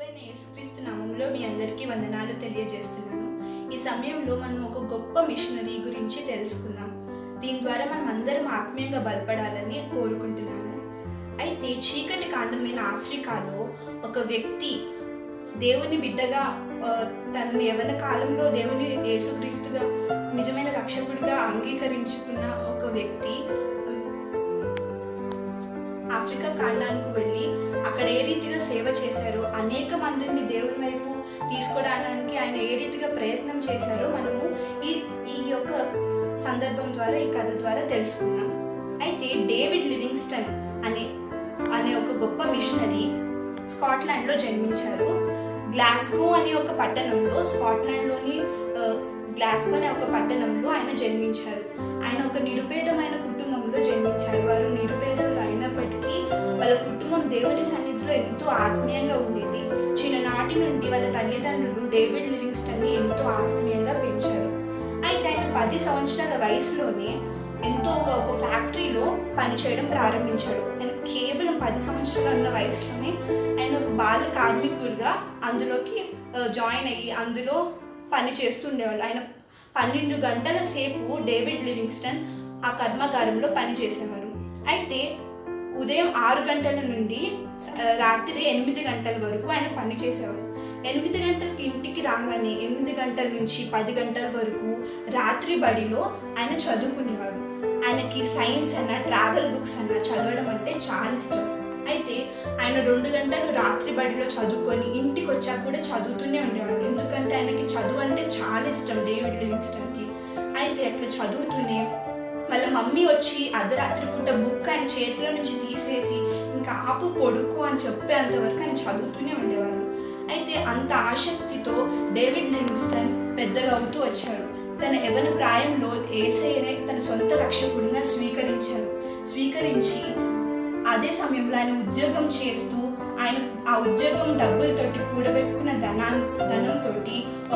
ప్రభువైన యేసుక్రీస్తు నామములో మీ అందరికీ వందనాలు తెలియజేస్తున్నాను. ఈ సమయంలో మనం ఒక గొప్ప మిషనరీ గురించి తెలుసుకుందాం. దీని ద్వారా మనం అందరం ఆత్మీయంగా బలపడాలని కోరుకుంటున్నాను. అయితే చీకటి కాండమైన ఆఫ్రికాలో ఒక వ్యక్తి దేవుని బిడ్డగా తన యవ్వన కాలంలో దేవుని యేసుక్రీస్తుగా నిజమైన రక్షకుడిగా అంగీకరించుకున్న ఒక వ్యక్తి ఆఫ్రికా ఖండానికి వెళ్ళి అక్కడ ఏ రీతిగా సేవ చేశారో, అనేక మందిని దేవుని వైపు తీసుకురావడానికి ఆయన ఏ రీతిగా ప్రయత్నం చేశారో మనము ఈ యొక్క సందర్భం ద్వారా, ఈ కథ ద్వారా తెలుసుకుందాం. అయితే డేవిడ్ లివింగ్స్టన్ అనే ఒక గొప్ప మిషనరీ స్కాట్లాండ్లో జన్మించారు. గ్లాస్గో అనే ఒక పట్టణంలో, స్కాట్లాండ్లోని గ్లాస్గో అనే ఒక పట్టణంలో ఆయన జన్మించారు. ఆయన ఒక నిరుపేదమైన కుటుంబంలో జన్మించారు. వారు నిరుపేదలు అయినప్పటికీ వాళ్ళ కుటుంబం దేవుని సన్నిధిలో ఎంతో ఆత్మీయంగా ఉండేది. చిన్ననాటి నుండి వాళ్ళ తల్లిదండ్రులు డేవిడ్ లివింగ్స్టన్ని ఎంతో ఆత్మీయంగా పెంచారు. అయితే ఆయన 10 సంవత్సరాల వయసులోనే ఒక ఫ్యాక్టరీలో పనిచేయడం ప్రారంభించాడు. ఆయన కేవలం 10 సంవత్సరాలు ఉన్న వయసులోనే ఆయన ఒక బాల కార్మికుడిగా అందులోకి జాయిన్ అయ్యి అందులో పని చేస్తుండేవాళ్ళు. ఆయన 12 గంటల సేపు డేవిడ్ లివింగ్స్టన్ ఆ కర్మాగారంలో పనిచేసేవారు. అయితే ఉదయం 6 గంటల నుండి రాత్రి 8 గంటల వరకు ఆయన పనిచేసేవారు. 8 గంటలకి ఇంటికి రాగానే 8 గంటల నుంచి 10 గంటల వరకు రాత్రి బడిలో ఆయన చదువుకునేవారు. ఆయనకి సైన్స్ అన్న, ట్రావెల్ బుక్స్ అన్న చదవడం అంటే చాలా ఇష్టం. అయితే ఆయన 2 గంటలు రాత్రి బడిలో చదువుకొని ఇంటికి వచ్చాక కూడా చదువుతూనే ఉండేవాడు. ఎందుకంటే ఆయనకి చదువు అంటే చాలా ఇష్టం డేవిడ్ లివింగ్స్టన్కి. అయితే అట్లా చదువుతూనే వాళ్ళ మమ్మీ వచ్చి అర్ధరాత్రి పూట బుక్ ఆయన చేతిలో నుంచి తీసేసి ఇంకా ఆపు పొడుకు అని చెప్పేంతవరకు ఆయన చదువుతూనే ఉండేవారు. అయితే అంత ఆసక్తితో డేవిడ్ లివింగ్స్టన్ పెద్దగా అవుతూ వచ్చాడు. తన యవ్వన ప్రాయంలో యేసయ్యనే తన సొంత రక్షకుడిగా స్వీకరించి అదే సమయంలో ఆయన ఉద్యోగం చేస్తూ ఆయన ఆ ఉద్యోగం డబ్బులతోటి కూడబెట్టుకున్న ధనంతో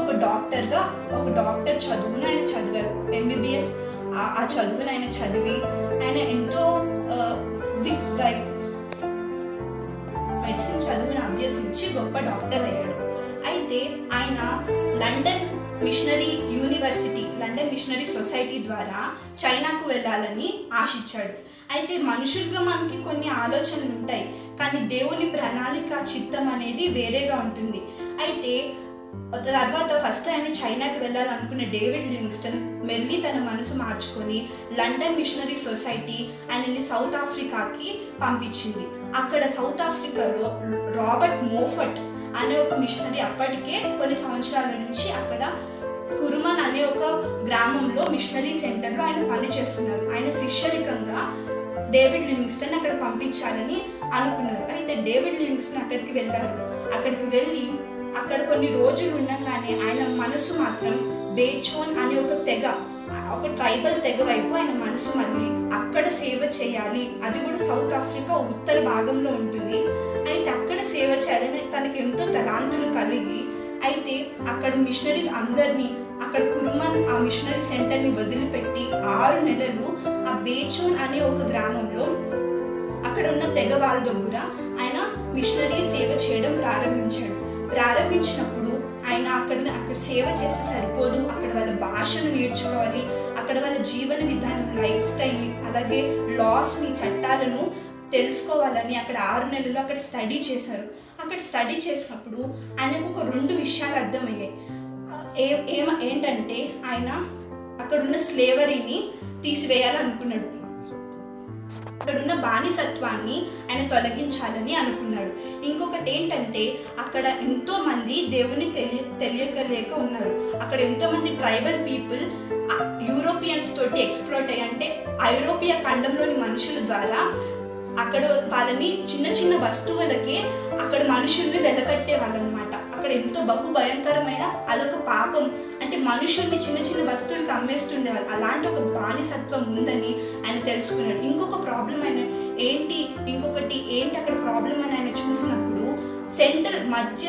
ఒక డాక్టర్ చదువును ఆయన చదివారు. MBBS ఆ చదువును ఆయన చదివి ఆయన ఎంతో మెడిసిన్ చదువును అభ్యసించి గొప్ప డాక్టర్ అయ్యాడు. అయితే ఆయన లండన్ మిషనరీ సొసైటీ ద్వారా చైనాకు వెళ్ళాలని ఆశించాడు. అయితే మనుషులుగా మనకి కొన్ని ఆలోచనలు ఉంటాయి, కానీ దేవుని ప్రణాళిక, చిత్తం అనేది వేరేగా ఉంటుంది. అయితే తర్వాత ఫస్ట్ ఆయన చైనాకి వెళ్ళాలనుకున్న డేవిడ్ లివింగ్స్టన్ మెల్లి తన మనసు మార్చుకొని లండన్ మిషనరీ సొసైటీ ఆయనని సౌత్ ఆఫ్రికాకి పంపించింది. అక్కడ సౌత్ ఆఫ్రికాలో రాబర్ట్ మోఫట్ అనే ఒక మిషనరీ అప్పటికే కొన్ని సంవత్సరాల నుంచి అక్కడ కురుమన్ అనే ఒక గ్రామంలో మిషనరీ సెంటర్లో ఆయన పనిచేస్తున్నారు. ఆయన శిష్యరికంగా డేవిడ్ లివింగ్స్టన్ అక్కడ పంపించాలని అనుకున్నారు. అయితే డేవిడ్ లివింగ్స్టన్ అక్కడికి వెళ్ళారు. అక్కడికి వెళ్ళి అక్కడ కొన్ని రోజులు ఉండగానే ఆయన మనసు మాత్రం బేచోన్ అనే ఒక ట్రైబల్ తెగ వైపు ఆయన మనసు మళ్ళీ అక్కడ సేవ చేయాలి. అది కూడా సౌత్ ఆఫ్రికా ఉత్తర భాగంలో ఉంటుంది. అయితే అక్కడ సేవ చేయాలని తనకి ఎంతో తలాంతులు కలిగి, అయితే అక్కడ మిషనరీస్ అందరినీ అక్కడ కురుమన్ ఆ మిషనరీ సెంటర్ని వదిలిపెట్టి 6 నెలలు ఆ బేచోన్ అనే ఒక గ్రామంలో అక్కడ ఉన్న తెగ వాళ్ళ దగ్గర ఆయన మిషనరీ సేవ చేయడం ప్రారంభించినప్పుడు ఆయన అక్కడ సేవ చేస్తే సరిపోదు, అక్కడ వాళ్ళ భాషను నేర్చుకోవాలి, అక్కడ వాళ్ళ జీవన విధానం, లైఫ్ స్టైల్, అలాగే లాస్ని, చట్టాలను తెలుసుకోవాలని అక్కడ 6 నెలలు అక్కడ స్టడీ చేశారు. అక్కడ స్టడీ చేసినప్పుడు ఆయనకు ఒక 2 విషయాలు అర్థమయ్యాయి. ఏంటంటే ఆయన అక్కడున్న స్లేవరీని తీసివేయాలనుకున్నాడు, అక్కడున్న బానిసత్వాన్ని ఆయన తొలగించాలని అనుకున్నాడు. ఇంకొకటి ఏంటంటే అక్కడ ఎంతో మంది దేవుని తెలియలేక ఉన్నారు. అక్కడ ఎంతో మంది ట్రైబల్ పీపుల్ యూరోపియన్స్ తోటి ఎక్స్ప్లోర్ట్ అయ్యి, అంటే ఐరోపియా ఖండంలోని మనుషుల ద్వారా అక్కడ వాళ్ళని చిన్న వస్తువులకే అక్కడ మనుషుల్ని వెలకట్టే వాళ్ళనమాట. అక్కడ ఎంతో బహుభయంకరమైన అదొక పాపం, అంటే మనుషుల్ని చిన్న వస్తువులకి అమ్మేస్తుండేవాళ్ళు. అలాంటి ఒక బానిసత్వం ఉందని ఆయన తెలుసుకున్నాడు. ఇంకొకటి ఏంటి అక్కడ ప్రాబ్లం అని ఆయన చూసినప్పుడు, మధ్య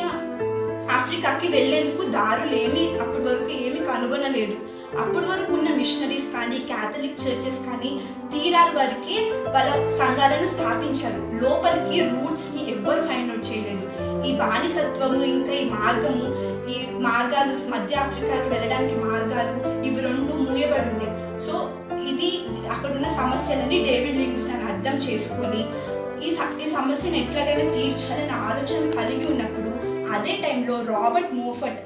ఆఫ్రికాకి వెళ్ళేందుకు దారులు అప్పటి వరకు ఏమీ కనుగొనలేదు. అప్పటి వరకు ఉన్న మిషనరీస్ కానీ, క్యాథలిక్ చర్చెస్ కానీ తీరాల వరకే వాళ్ళ సంఘాలను స్థాపించారు. లోపలికి రూట్స్ని ఎవ్వరు ఫైండ్ అవుట్ చేయలేదు. ఈ బానిసత్వము ఇంకా ఈ మార్గాలు మధ్య ఆఫ్రికాకి వెళ్ళడానికి మార్గాలు ఇవి రెండు మూయబడి ఉన్నాయి. సో ఇది అక్కడున్న సమస్యలని డేవిడ్ లివింగ్స్టన్ అర్థం చేసుకొని ఈ సమస్యను ఎట్లాగైనా తీర్చాలని ఆలోచన కలిగి ఉన్నప్పుడు అదే టైంలో రాబర్ట్ మోఫట్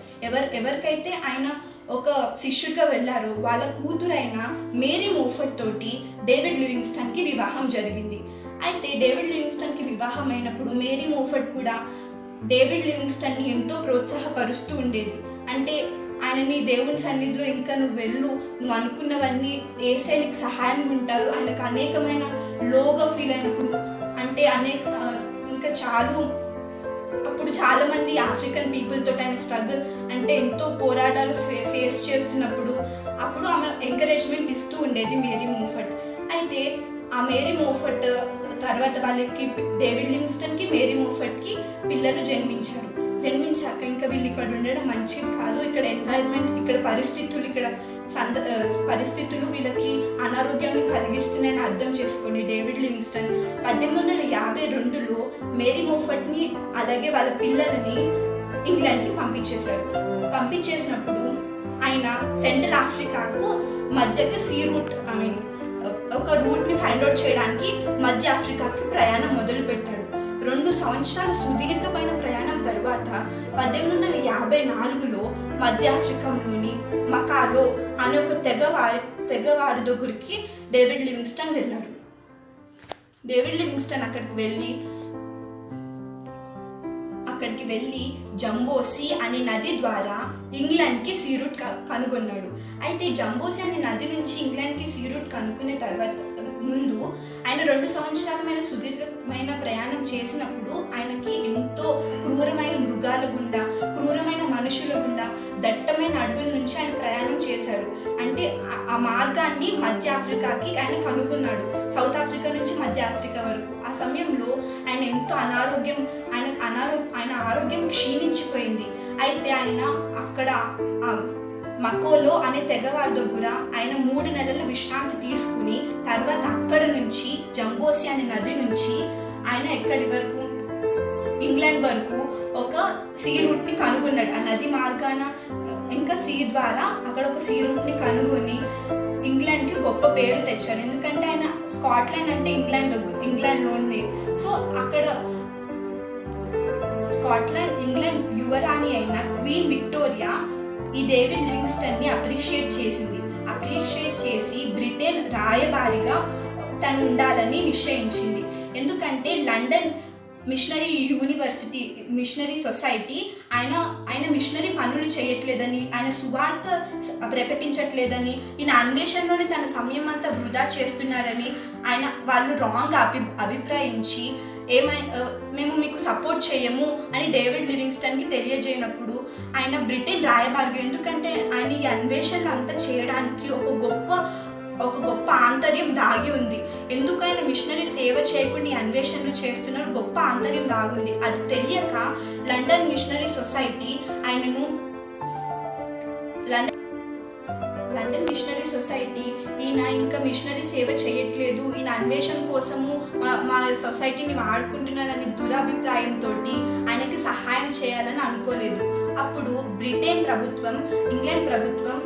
ఎవరికైతే ఆయన ఒక శిష్యుడిగా వెళ్ళారో వాళ్ళ కూతురైన మేరీ మోఫట్ తోటి డేవిడ్ లివింగ్స్టన్కి వివాహం జరిగింది. అయితే డేవిడ్ లివింగ్స్టన్కి వివాహం అయినప్పుడు మేరీ మోఫట్ కూడా డేవిడ్ లివింగ్స్టన్ని ఎంతో ప్రోత్సాహపరుస్తూ ఉండేది. అంటే ఆయనని దేవుని సన్నిధిలో ఇంకా నువ్వు వెళ్ళు, నువ్వు అనుకున్నవన్నీ యేసయ్య నీకు సహాయం ఉంటారు, ఆయనకు అనేకమైన లోగా ఫీల్ అయినప్పుడు అంటే ఇంకా అప్పుడు చాలా మంది ఆఫ్రికన్ పీపుల్ తోటి ఆయన స్ట్రగుల్ అంటే ఎంతో పోరాటాలు ఫేస్ చేస్తున్నప్పుడు అప్పుడు ఆమె ఎంకరేజ్మెంట్ ఇస్తూ ఉండేది మేరీ మోఫట్. అయితే ఆ మేరీ మోఫట్ తర్వాత వాళ్ళకి డేవిడ్ లివింగ్స్టన్కి మేరీ మోఫట్కి పిల్లలు జన్మించాక ఇంకా వీళ్ళు ఇక్కడ ఉండడం మంచిది కాదు, ఇక్కడ ఎన్వైరన్మెంట్, ఇక్కడ పరిస్థితులు వీళ్ళకి అనారోగ్యాన్ని కలిగిస్తున్నాయని అర్థం చేసుకొని డేవిడ్ లివింగ్స్టన్ 1852లో మేరీ మోఫట్ని అలాగే వాళ్ళ పిల్లలని ఇంగ్లాండ్కి పంపించేసినప్పుడు ఆయన సెంట్రల్ ఆఫ్రికాకు మధ్యకి సీ రూట్ ఒక రూట్ని ఫైండ్ అవుట్ చేయడానికి మధ్య ఆఫ్రికాకి ప్రయాణం మొదలుపెట్టాడు. 2 సంవత్సరాల సుదీర్ఘమైన ప్రయాణం తర్వాత 1854లో మధ్య ఆఫ్రికాలోని మకాలో అనే ఒక తెగవారి దగ్గరికి డేవిడ్ లివింగ్స్టన్ వెళ్ళారు. డేవిడ్ లివింగ్స్టన్ అక్కడికి వెళ్ళి జంబోసి అనే నది ద్వారా ఇంగ్లాండ్కి సీ రూట్ కనుగొన్నాడు. అయితే జంబోసి అనే నది నుంచి ఇంగ్లాండ్కి సీ రూట్ కనుక్కునే తర్వాత ముందు ఆయన 2 సంవత్సరాలమైన సుదీర్ఘమైన ప్రయాణం చేసినప్పుడు ఆయనకి ఎంతో క్రూరమైన మృగాల గుండా, క్రూరమైన మనుషుల గుండా, దట్టమైన అడవుల నుంచి ఆయన ప్రయాణం చేశారు. అంటే ఆ మార్గాన్ని మధ్య ఆఫ్రికాకి ఆయన కనుగొన్నాడు, సౌత్ ఆఫ్రికా నుంచి మధ్య ఆఫ్రికా వరకు. ఆ సమయంలో ఆయన ఎంతో ఆయన ఆరోగ్యం క్షీణించిపోయింది. అయితే ఆయన అక్కడ మకోలో అనే తెగవారి దగ్గర ఆయన 3 నెలలు విశ్రాంతి తీసుకుని తర్వాత అక్కడ నుంచి జంబోసి అనే నది నుంచి ఆయన ఎక్కడి వరకు ఇంగ్లాండ్ వరకు ఒక సీ రూట్ని కనుగొన్నాడు. ఆ నది మార్గాన ఇంకా సీ ద్వారా అక్కడ ఒక సీ రూట్ని కనుగొని ఇంగ్లాండ్కి గొప్ప పేరు తెచ్చారు. ఎందుకంటే ఆయన స్కాట్లాండ్ అంటే ఇంగ్లాండ్లో ఉంది. సో అక్కడ ఇంగ్లాండ్ యువరాణి అయిన క్వీన్ విక్టోరియా ఈ డేవిడ్ లివింగ్స్టన్ని అప్రిషియేట్ చేసి బ్రిటన్ రాయబారిగా తను ఉండాలని నిశ్చయించింది. ఎందుకంటే లండన్ మిషనరీ సొసైటీ ఆయన మిషనరీ పనులు చేయట్లేదని, ఆయన సువార్త ప్రకటించట్లేదని, ఈయన అన్వేషణలోనే తన సమయం అంతా వృధా చేస్తున్నారని వాళ్ళు రాంగ్ అభిప్రాయించి మేము మీకు సపోర్ట్ చేయము అని డేవిడ్ లివింగ్స్టన్కి తెలియజేయనప్పుడు ఆయన బ్రిటన్ రాయబారిగా, ఎందుకంటే ఆయన ఈ అన్వేషణ అంతా చేయడానికి ఒక గొప్ప ఆంతర్యం దాగి ఉంది. ఎందుకు ఆయన మిషనరీ సేవ చేయకుండా ఈ అన్వేషణలు చేస్తున్నారు, గొప్ప ఆంతర్యం దాగి ఉంది. అది తెలియక London missionary society London missionary society ఈయన ఇంకా మిషనరీ సేవ చేయట్లేదు, ఈయన అన్వేషణ కోసము మా సొసైటీని వాడుకుంటున్నారని దురభిప్రాయంతో ఆయనకి సహాయం చేయాలని అనుకోలేదు. అప్పుడు ఇంగ్లాండ్ ప్రభుత్వం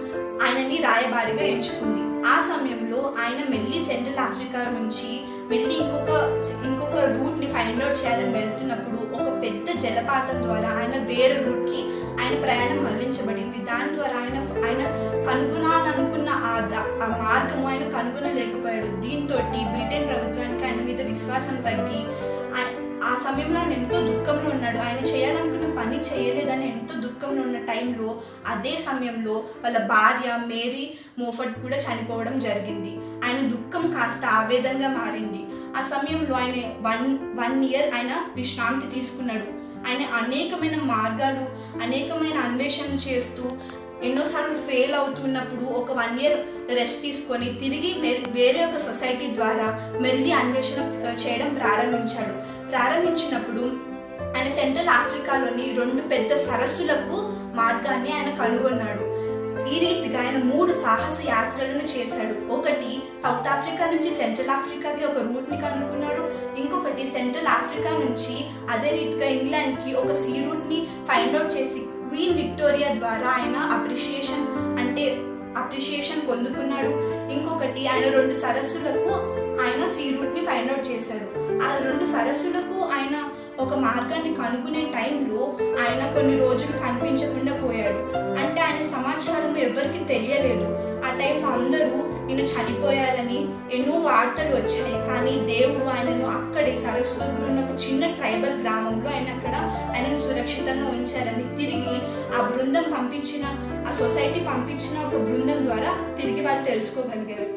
ఆయనని రాయబారిగా ఎంచుకుంది. ఆ సమయంలో ఆయన మెల్లి సెంట్రల్ ఆఫ్రికా నుంచి ఇంకొక రూట్ని ఫైండ్ అవుట్ చేయాలని వెళ్తున్నప్పుడు ఒక పెద్ద జలపాతం ద్వారా ఆయన వేరే రూట్కి ఆయన ప్రయాణం మళ్లించబడింది. దాని ద్వారా ఆయన కనుగొనాలనుకున్న ఆ మార్గము ఆయన కనుగొనలేకపోయాడు. దీంతో బ్రిటన్ ప్రభుత్వానికి ఆయన మీద విశ్వాసం తగ్గి ఆ సమయంలో ఆయన ఎంతో దుఃఖంలో ఉన్నాడు. ఆయన చేయాలనుకున్న పని చేయలేదని ఎంతో దుఃఖంలో ఉన్న టైంలో అదే సమయంలో వాళ్ళ భార్య మేరీ మోఫట్ కూడా చనిపోవడం జరిగింది. ఆయన దుఃఖం కాస్త ఆవేదనగా మారింది. ఆ సమయంలో ఆయన 1 year ఆయన విశ్రాంతి తీసుకున్నాడు. ఆయన అనేకమైన మార్గాలు, అనేకమైన అన్వేషణలు చేస్తూ ఎన్నోసార్లు ఫెయిల్ అవుతున్నప్పుడు ఒక 1 year రెస్ట్ తీసుకొని తిరిగి వేరే ఒక సొసైటీ ద్వారా మళ్ళీ అన్వేషణ చేయడం ప్రారంభించినప్పుడు ఆయన సెంట్రల్ ఆఫ్రికాలోని 2 పెద్ద సరస్సులకు మార్గాన్ని ఆయన కనుగొన్నాడు. ఈ రీతిగా ఆయన 3 సాహస యాత్రలను చేశాడు. ఒకటి సౌత్ ఆఫ్రికా నుంచి సెంట్రల్ ఆఫ్రికాకి ఒక రూట్ని కనుక్కున్నాడు. ఇంకొకటి సెంట్రల్ ఆఫ్రికా నుంచి అదే రీతిగా ఇంగ్లాండ్కి ఒక సీ రూట్ని ఫైండ్ అవుట్ చేసి క్వీన్ విక్టోరియా ద్వారా ఆయన అప్రిషియేషన్ పొందుకున్నాడు. ఇంకొకటి ఆయన 2 సరస్సులకు ఆయన సీ రూట్ని ఫైండ్ అవుట్ చేశాడు. ఆ 2 సరస్సులకు ఆయన ఒక మార్గాన్ని కనుగొనే టైంలో ఆయన కొన్ని రోజులు కనిపించకుండా పోయాడు. అంటే ఆయన సమాచారం ఎవరికి తెలియలేదు. ఆ టైంలో అందరూ ఈయన చనిపోయారని ఎన్నో వార్తలు వచ్చాయి. కానీ దేవుడు ఆయనను అక్కడే సరస్సు దగ్గర ఉన్న ఒక చిన్న ట్రైబల్ గ్రామంలో ఆయనను సురక్షితంగా ఉంచారని తిరిగి ఆ సొసైటీ పంపించిన ఒక బృందం ద్వారా తిరిగి వాళ్ళు తెలుసుకోగలిగారు.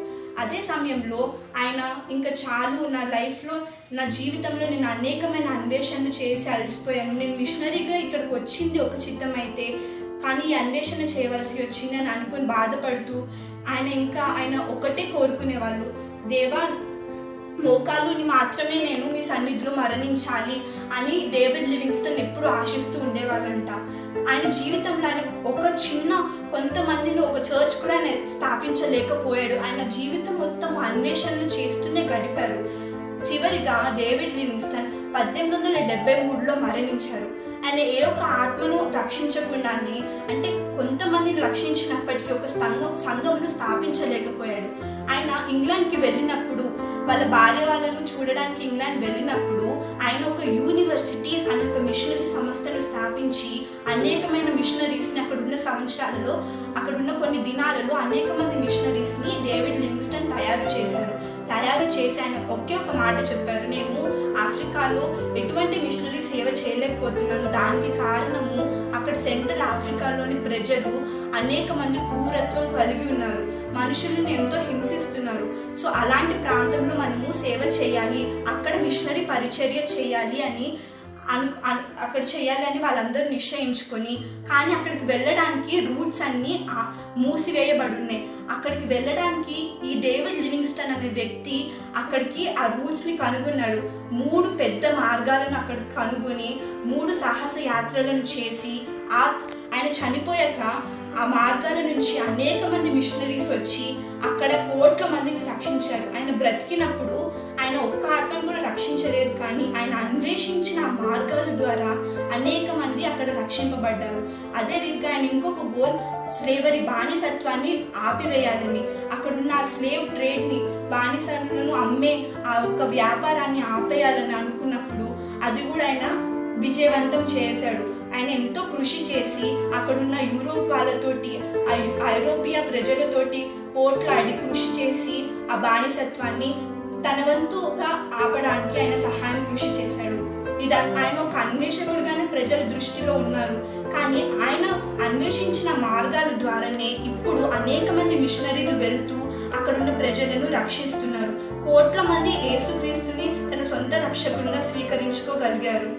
అదే సమయంలో ఆయన ఇంకా చాలు, నా లైఫ్లో నా జీవితంలో నేను అనేకమైన అన్వేషణలు చేసి అలసిపోయాను, నేను మిషనరీగా ఇక్కడికి వచ్చింది ఒక చిత్తం అయితే కానీ ఈ అన్వేషణ చేయవలసి వచ్చింది అని అనుకుని బాధపడుతూ ఆయన ఒకటే కోరుకునేవాళ్ళు, దేవా మోకాలుని మాత్రమే నేను మీ సన్నిధిలో మరణించాలి అని డేవిడ్ లివింగ్స్టన్ ఎప్పుడు ఆశిస్తూ ఉండేవాళ్ళంట. ఆయన జీవితంలో ఆయన కొంతమందిని ఒక చర్చ్ కూడా ఆయన స్థాపించలేకపోయాడు. ఆయన జీవితం మొత్తం అన్వేషణలు చేస్తూనే గడిపారు. చివరిగా డేవిడ్ లివింగ్స్టన్ 1873లో మరణించారు. ఆయన ఏ ఒక్క ఆత్మను రక్షించకుండానే, అంటే కొంతమందిని రక్షించినప్పటికీ ఒక సంఘంను స్థాపించలేకపోయాడు. ఆయన ఇంగ్లాండ్కి వెళ్ళినప్పుడు, వాళ్ళ భార్య వాళ్ళను చూడడానికి ఇంగ్లాండ్ వెళ్ళినప్పుడు ఆయన ఒక యూనివర్సిటీస్ అనే ఒక మిషనరీ సంస్థను స్థాపించి అనేకమైన మిషనరీస్ని అక్కడున్న కొన్ని దినాలలో అనేక మంది మిషనరీస్ని డేవిడ్ లివింగ్స్టన్ తయారు చేసి ఆయన ఒకే ఒక మాట చెప్పారు, నేను ఆఫ్రికాలో ఎటువంటి మిషనరీ సేవ చేయలేకపోతున్నాను. దానికి కారణము అక్కడ సెంట్రల్ ఆఫ్రికాలోని ప్రజలు అనేక మంది క్రూరత్వం కలిగి ఉన్నారు, మనుషులను ఎంతో హింసిస్తున్నారు. సో అలాంటి ప్రాంతంలో మనము సేవ చేయాలి, అక్కడ మిషనరీ పరిచర్య చేయాలి అని వాళ్ళందరూ నిశ్చయించుకొని, కానీ అక్కడికి వెళ్ళడానికి రూట్స్ అన్నీ మూసివేయబడి ఉన్నాయి. అక్కడికి వెళ్ళడానికి ఈ డేవిడ్ లివింగ్స్టన్ అనే వ్యక్తి అక్కడికి ఆ రూట్స్ని కనుగొన్నాడు. 3 పెద్ద మార్గాలను అక్కడికి కనుగొని 3 సాహస యాత్రలను చేసి ఆయన చనిపోయాక ఆ మార్గాల నుంచి అనేక మంది మిషనరీస్ వచ్చి అక్కడ కోట్ల మందిని రక్షించారు. ఆయన బ్రతికినప్పుడు ఆయన ఒక్క ఆత్మను కూడా రక్షించలేదు, కానీ ఆయన అన్వేషించిన ఆ మార్గాల ద్వారా అనేక మంది అక్కడ రక్షింపబడ్డారు. అదే రీతిగా ఆయన ఇంకొక గోల్ స్లేవరీ, బానిసత్వాన్ని ఆపివేయాలని, అక్కడున్న ఆ స్లేవ్ ట్రేడ్ని, బానిసలను అమ్మే ఆ ఒక్క వ్యాపారాన్ని ఆపేయాలని అనుకున్నప్పుడు అది కూడా ఆయన విజయవంతం చేశాడు. ఆయన ఎంతో కృషి చేసి అక్కడున్న యూరోప్ వాళ్ళతోటి, ఐరోపియా ప్రజలతోటి పోట్లాడి కృషి చేసి ఆ బానిసత్వాన్ని తన వంతుగా ఆపడానికి ఆయన కృషి చేశాడు. ఆయన ఒక అన్వేషకుడుగానే ప్రజల దృష్టిలో ఉన్నారు. కానీ ఆయన అన్వేషించిన మార్గాల ద్వారానే ఇప్పుడు అనేక మంది మిషనరీలు వెళ్తూ అక్కడున్న ప్రజలను రక్షిస్తున్నారు. కోట్ల మంది యేసుక్రీస్తుని తన సొంత రక్షకుడిగా స్వీకరించుకోగలిగారు.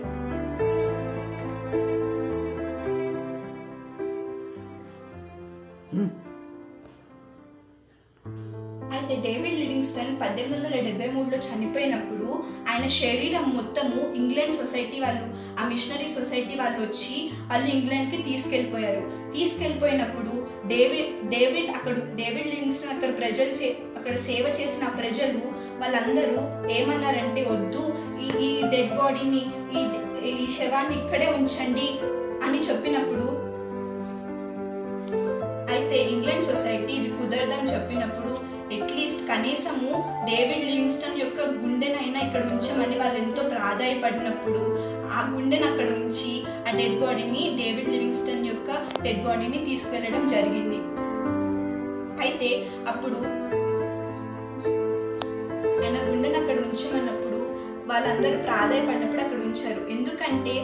అయితే డేవిడ్ లివింగ్స్టన్ 1873లో చనిపోయినప్పుడు ఆయన శరీరం మొత్తము ఇంగ్లాండ్ సొసైటీ వాళ్ళు, ఆ మిషనరీ సొసైటీ వాళ్ళు వచ్చి వాళ్ళు ఇంగ్లాండ్కి తీసుకెళ్ళిపోయినప్పుడు డేవిడ్ లివింగ్స్టన్ అక్కడ సేవ చేసిన ప్రజలు వాళ్ళందరూ ఏమన్నారంటే, వద్దు, ఈ డెడ్ బాడీని, ఈ శవాన్ని ఇక్కడే ఉంచండి అని చెప్పినప్పుడు, అయితే ఇంగ్లాండ్ సొసైటీ ఇది కుదరదని చెప్పినప్పుడు అట్లీస్ట్ కనీసము డేవిడ్ లివింగ్స్టన్ యొక్క గుండెనైనా ఇక్కడ ఉంచమని వాళ్ళు ఎంతో ప్రాధాయపడినప్పుడు ఆ గుండెను అక్కడ ఉంచి ఆ డేవిడ్ లివింగ్స్టన్ యొక్క డెడ్ బాడీని తీసుకెళ్లడం జరిగింది. అయితే అప్పుడు ఆయన గుండెను అక్కడ ఉంచమన్నప్పుడు వాళ్ళందరూ ప్రాధాయపడినప్పుడు అక్కడ ఉంచారు. ఎందుకంటే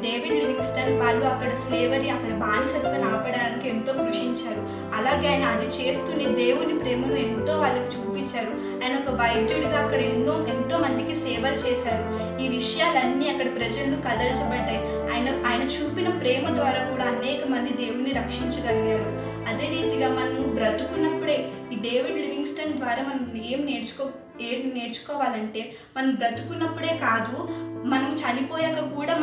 డేవిడ్ లివింగ్స్టన్ వాళ్ళు అక్కడ స్లేవరీ, అక్కడ బానిసత్వాన్ని ఆపడానికి ఎంతో కృషించారు. అలాగే ఆయన అది చేస్తూనే దేవుని ప్రేమను ఎంతో వాళ్ళకి చూపించారు. ఆయన ఒక వైద్యుడిగా అక్కడ ఎంతో మందికి సేవలు చేశారు. ఈ విషయాలన్నీ అక్కడ ప్రజలు కదల్చబడ్డాయి. ఆయన చూపిన ప్రేమ ద్వారా కూడా అనేక మంది దేవుని రక్షించగలిగారు. అదే రీతిగా మనము బ్రతుకున్నప్పుడే ఈ డేవిడ్ లివింగ్స్టన్ ద్వారా మనం ఏం నేర్చుకోవాలంటే, మనం బ్రతుకున్నప్పుడే కాదు, మనం చనిపోయాక కూడా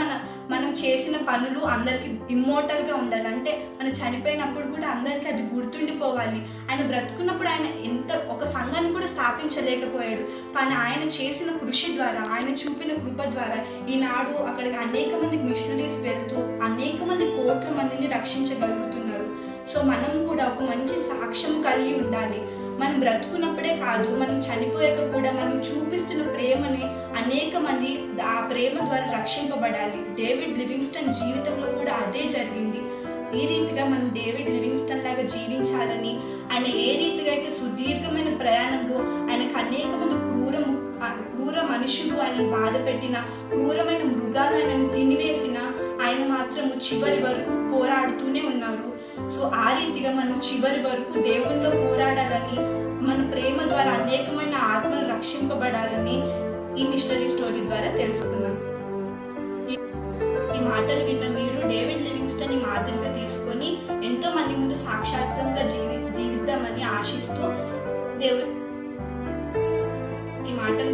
మనం చేసిన పనులు అందరికి ఇమ్మోర్టల్గా ఉండాలి. అంటే మనం చనిపోయినప్పుడు కూడా అందరికీ అది గుర్తుండిపోవాలి. ఆయన బ్రతుకున్నప్పుడు ఆయన ఒక సంఘాన్ని కూడా స్థాపించలేకపోయాడు. కానీ ఆయన చేసిన కృషి ద్వారా, ఆయన చూపిన కృప ద్వారా ఈనాడు అక్కడికి అనేక మంది మిషనరీస్ వెళ్తూ అనేక మంది కోట్ల మందిని రక్షించగలుగుతున్నారు. సో మనం కూడా ఒక మంచి సాక్ష్యం కలిగి ఉండాలి. మనం బ్రతుకున్నప్పుడే కాదు, మనం చనిపోయాక కూడా మనం చూపిస్తున్న ప్రేమని అనేక మంది ఆ ప్రేమ ద్వారా రక్షింపబడాలి. డేవిడ్ లివింగ్స్టన్ జీవితంలో కూడా అదే జరిగింది. ఈ రీతిగా మనం డేవిడ్ లివింగ్స్టన్ లాగా జీవించాలని, ఆయన ఏ రీతిగా అయితే సుదీర్ఘమైన ప్రయాణంలో ఆయనకు అనేక మంది క్రూర మనుషులు ఆయనను బాధ పెట్టిన, క్రూరమైన మృగాలు ఆయనను తినివేసిన, ఆయన మాత్రము చివరి వరకు పోరాడుతూనే ఉన్నారు. సో ఆ రీతిగా మనం చివరి వరకు దేవునిలో పోరాడాలని, మన ప్రేమ ద్వారా అనేకమైన ఆత్మలు రక్షింపబడాలని ఈ మిషనరీ స్టోరీ ద్వారా తెలుసుకున్నాం. ఈ మాటలు విన్న మీరు డేవిడ్ లివింగ్స్టన్ ఈ మాదిరిగా తీసుకొని ఎంతో మంది ముందు సాక్షాత్కంగా జీవిద్దామని ఆశిస్తూ దేవుడు ఈ మాటలు